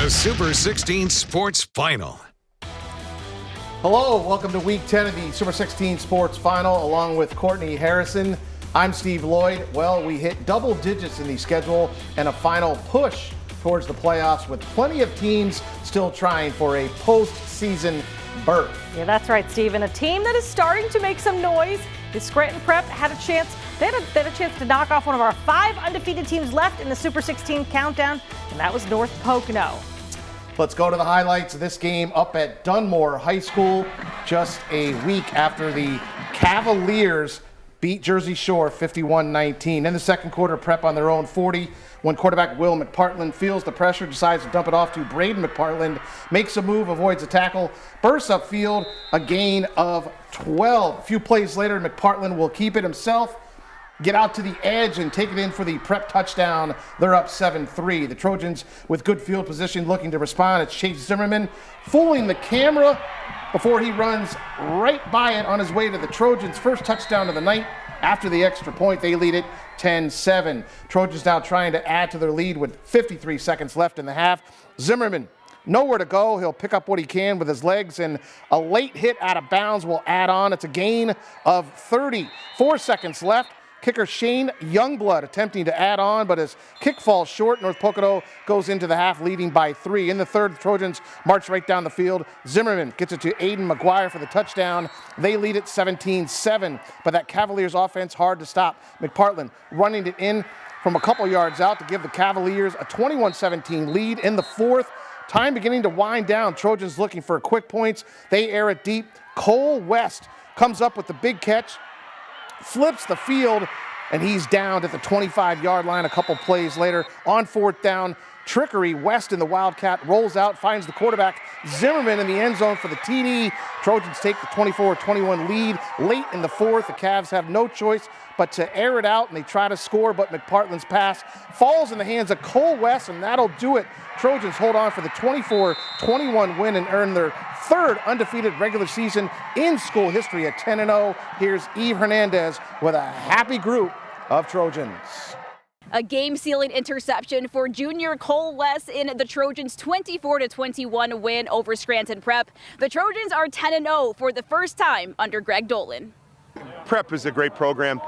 The Super 16 Sports Final. Hello, welcome to Week 10 of the Super 16 Sports Final, along with Courtney Harrison. I'm Steve Lloyd. Well, we hit double digits in the schedule and a final push towards the playoffs, with plenty of teams still trying for a postseason berth. Yeah, that's right, Steve. And a team that is starting to make some noise. The Scranton Prep had a chance. They had a chance to knock off one of our 5 undefeated teams left in the Super 16 countdown, and that was North Pocono. Let's go to the highlights of this game up at Dunmore High School, just a week after the Cavaliers beat Jersey Shore 51-19. In the second quarter, Prep on their own 40. When quarterback Will McPartland feels the pressure, decides to dump it off to Braden McPartland, makes a move, avoids a tackle, bursts upfield, a gain of 12. A few plays later, McPartland will keep it himself, get out to the edge and take it in for the Prep touchdown. They're up 7-3. The Trojans with good field position looking to respond. It's Chase Zimmerman fooling the camera before he runs right by it on his way to the Trojans' first touchdown of the night. After the extra point, they lead it 10-7. Trojans now trying to add to their lead with 53 seconds left in the half. Zimmerman, nowhere to go. He'll pick up what he can with his legs, and a late hit out of bounds will add on. It's a gain of 30. 4 seconds left. Kicker Shane Youngblood attempting to add on, but his kick falls short. North Pocono goes into the half leading by 3. In the third, the Trojans march right down the field. Zimmerman gets it to Aiden McGuire for the touchdown. They lead it 17-7, but that Cavaliers offense hard to stop. McPartland running it in from a couple yards out to give the Cavaliers a 21-17 lead in the fourth. Time beginning to wind down. Trojans looking for quick points. They air it deep. Cole West comes up with the big catch, flips the field, and he's down at the 25-yard line a couple plays later. On fourth down, trickery. West in the Wildcat rolls out, finds the quarterback Zimmerman in the end zone for the TD. Trojans take the 24-21 lead late in the fourth. The Cavs have no choice but to air it out, and they try to score, but McPartland's pass falls in the hands of Cole West, and that'll do it. Trojans hold on for the 24-21 win and earn their third undefeated regular season in school history at 10-0. Here's Eve Hernandez with a happy group of Trojans. A game-sealing interception for junior Cole West in the Trojans' 24-21 win over Scranton Prep. The Trojans are 10-0 for the first time under Greg Dolan. Prep is a great program.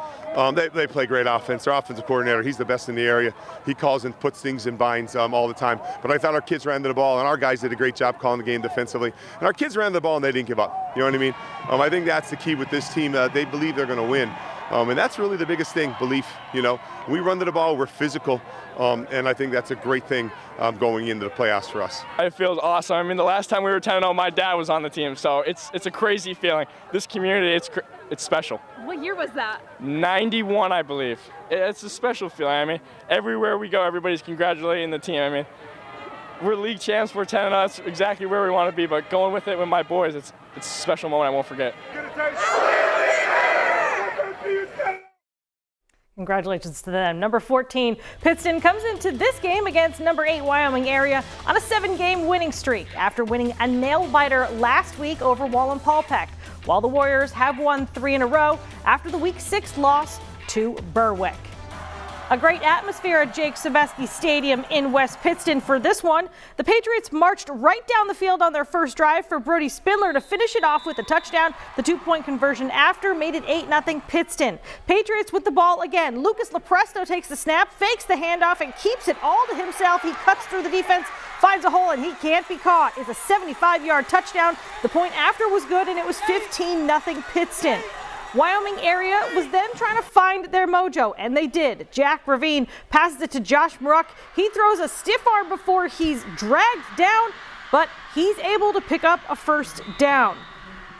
They play great offense. Their offensive coordinator, he's the best in the area. He calls and puts things in binds all the time. But I thought our kids ran to the ball, and our guys did a great job calling the game defensively. And our kids ran to the ball, and they didn't give up. You know what I mean? I think that's the key with this team. They believe they're going to win. And that's really the biggest thing, belief. You know, we run to the ball, we're physical, and I think that's a great thing going into the playoffs for us. It feels awesome. I mean, the last time we were 10-0, my dad was on the team, so it's a crazy feeling. This community, it's special. What year was that? 91, I believe. It's a special feeling. I mean, everywhere we go, everybody's congratulating the team. I mean, we're league champs, we're 10-0, that's exactly where we want to be, but going with it with my boys, it's a special moment I won't forget. Congratulations to them. Number 14, Pittston comes into this game against number 8 Wyoming area on a 7-game winning streak after winning a nail-biter last week over Wallenpaupack, while the Warriors have won 3 in a row after the Week 6 loss to Berwick. A great atmosphere at Jake Sobieski Stadium in West Pittston for this one. The Patriots marched right down the field on their first drive for Brody Spindler to finish it off with a touchdown. The 2-point conversion after made it 8-0 Pittston. Patriots with the ball again. Lucas Lepresto takes the snap, fakes the handoff, and keeps it all to himself. He cuts through the defense, finds a hole, and he can't be caught. It's a 75-yard touchdown. The point after was good, and it was 15-0 Pittston. Wyoming area was then trying to find their mojo, and they did. Jack Ravine passes it to Josh Maruck. He throws a stiff arm before he's dragged down, but he's able to pick up a first down.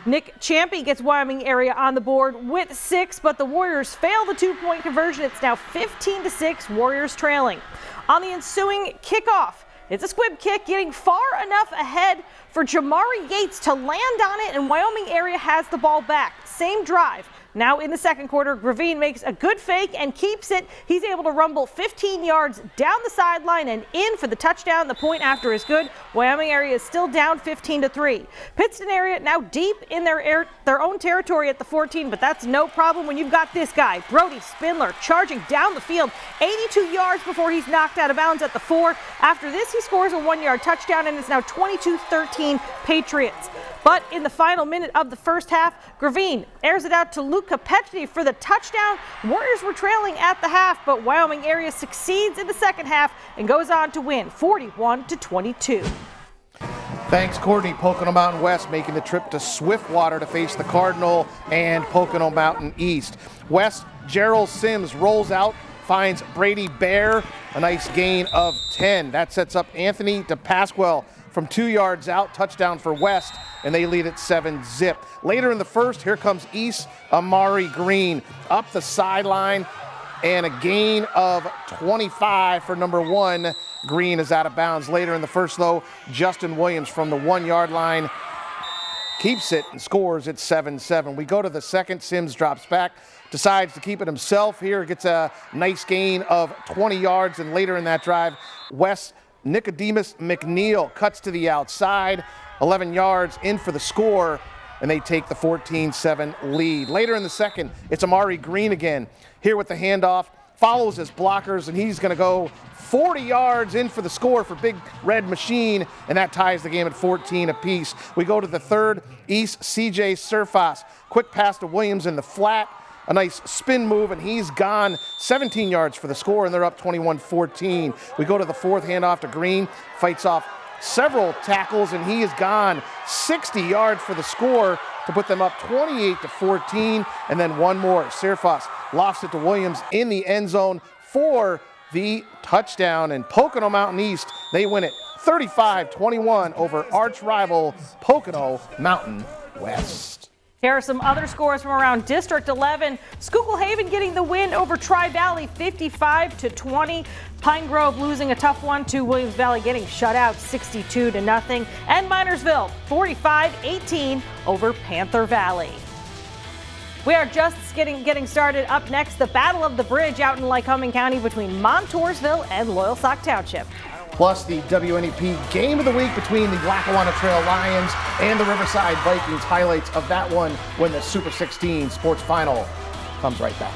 Nick Champy gets Wyoming area on the board with 6, but the Warriors fail the 2-point conversion. It's now 15-6, Warriors trailing. On the ensuing kickoff, it's a squib kick getting far enough ahead for Jamari Yates to land on it, and Wyoming area has the ball back. Same drive. Now in the second quarter, Gravine makes a good fake and keeps it. He's able to rumble 15 yards down the sideline and in for the touchdown. The point after is good. Wyoming area is still down 15-3. Pittston area now deep in their own territory at the 14, but that's no problem when you've got this guy, Brody Spindler, charging down the field 82 yards before he's knocked out of bounds at the 4. After this, he scores a 1-yard touchdown, and it's now 22-13 Patriots. But in the final minute of the first half, Gravine airs it out to Luke Capecchi for the touchdown. Warriors were trailing at the half, but Wyoming area succeeds in the second half and goes on to win 41-22. Thanks, Courtney. Pocono Mountain West making the trip to Swiftwater to face the Cardinal and Pocono Mountain East. West, Gerald Sims rolls out, finds Brady Bear, a nice gain of 10. That sets up Anthony DePasquale from 2 yards out, touchdown for West, and they lead at 7-zip. Later in the first, here comes East, Amari Green up the sideline, and a gain of 25 for number 1. Green is out of bounds. Later in the first, though, Justin Williams from the 1-yard line keeps it and scores at 7-7. We go to the second. Sims drops back, decides to keep it himself here, gets a nice gain of 20 yards, and later in that drive, West Nicodemus McNeil cuts to the outside, 11 yards in for the score, and they take the 14-7 lead. Later in the second, it's Amari Green again, here with the handoff, follows his blockers, and he's going to go 40 yards in for the score for Big Red Machine, and that ties the game at 14 apiece. We go to the third, East CJ Surfas, quick pass to Williams in the flat, a nice spin move, and he's gone 17 yards for the score, and they're up 21-14. We go to the fourth, handoff to Green, fights off several tackles, and he is gone 60 yards for the score to put them up 28-14, and then one more. Surfas lofts it to Williams in the end zone for the touchdown, and Pocono Mountain East, they win it 35-21 over arch rival Pocono Mountain West. Here are some other scores from around District 11. Schuylkill Haven getting the win over Tri-Valley 55-20. Pine Grove losing a tough one to Williams Valley, getting shut out 62-0. And Minersville 45-18 over Panther Valley. We are just getting started. Up next, the Battle of the Bridge out in Lycoming County between Montoursville and Loyalsock Township. Plus the WNEP Game of the Week between the Lackawanna Trail Lions and the Riverside Vikings. Highlights of that one when the Super 16 Sports Final comes right back.